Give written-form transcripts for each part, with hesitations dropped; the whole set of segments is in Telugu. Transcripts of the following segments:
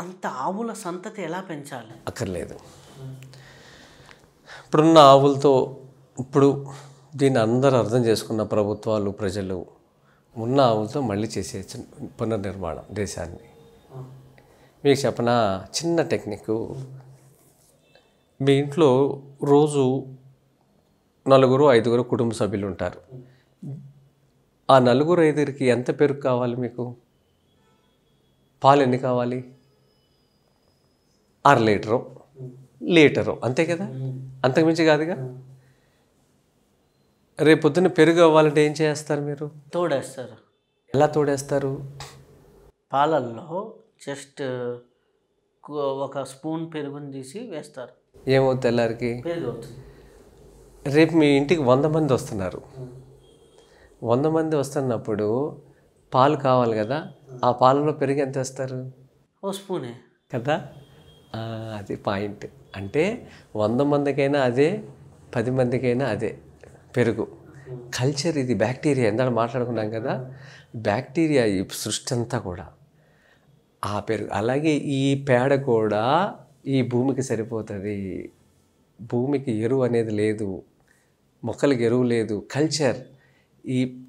అంత ఆవుల సంతతి ఎలా పెంచాలి? అక్కర్లేదు. ఇప్పుడున్న ఆవులతో ఇప్పుడు దీన్ని అందరూ అర్థం చేసుకున్న ప్రభుత్వాలు, ప్రజలు ఉన్న ఆవులతో మళ్ళీ చేసేయచ్చు పునర్నిర్మాణం దేశాన్ని. మీకు చెప్పనా చిన్న టెక్నిక్. మీ ఇంట్లో రోజు 4-5 కుటుంబ సభ్యులు ఉంటారు. ఆ 4-5కి ఎంత పెరుగు కావాలి మీకు? పాలు ఎన్ని కావాలి? 1/2 లీటరు, లీటరు, అంతే కదా? అంతకుమించి కాదుగా. రేపు పొద్దున్న పెరుగు అవ్వాలంటే ఏం చేస్తారు మీరు? తోడేస్తారు. ఎలా తోడేస్తారు? పాలల్లో జస్ట్ ఒక స్పూన్ పెరుగుని తీసి వేస్తారు. ఏమవుతుంది తెల్లారికి? పెరుగు అవుతుంది. రేపు మీ ఇంటికి 100 మంది వస్తున్నారు. 100 మంది వస్తున్నప్పుడు పాలు కావాలి కదా, ఆ పాలలో పెరుగు ఎంత వేస్తారు? ఓ స్పూనే కదా. అది పాయింట్. అంటే 100 మందికైనా అదే, 10 మందికైనా అదే పెరుగు. కల్చర్ ఇది. బ్యాక్టీరియా ఎందాక మాట్లాడుకున్నాం కదా, బ్యాక్టీరియా ఈ సృష్టి అంతా కూడా ఆ పెరుగు. అలాగే ఈ పేడ కూడా ఈ భూమికి సరిపోతుంది. భూమికి ఎరువు అనేది లేదు, మొక్కలకి ఎరువు లేదు. కల్చర్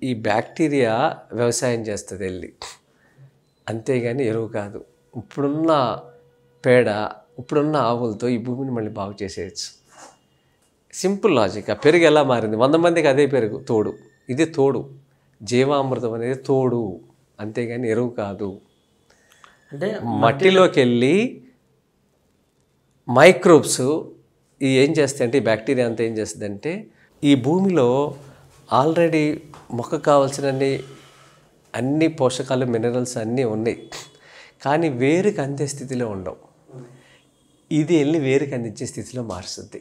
ఈ బ్యాక్టీరియా వ్యవసాయం చేస్తుంది వెళ్ళి, అంతేగాని ఎరువు కాదు. ఇప్పుడున్న పేడ, ఇప్పుడున్న ఆవులతో ఈ భూమిని మళ్ళీ బాగు చేసేయచ్చు. Simple logic. ఆ పెరుగు ఎలా మారింది? 100 మందికి అదే పెరుగు తోడు. ఇది తోడు. జీవామృతం అనేది తోడు, అంతేగాని ఎరువు కాదు. అంటే మట్టిలోకి వెళ్ళి మైక్రోబ్స్ ఏం చేస్తాయంటే, ఈ బ్యాక్టీరియా అంతా ఏం చేస్తుందంటే, ఈ భూమిలో ఆల్రెడీ మొక్క కావాల్సినన్ని అన్ని పోషకాలు, మినరల్స్ అన్నీ ఉన్నాయి, కానీ వేరుకి అందే స్థితిలో ఉండవు. ఇది వెళ్ళి వేరుకి అందించే స్థితిలో మారుస్తుంది.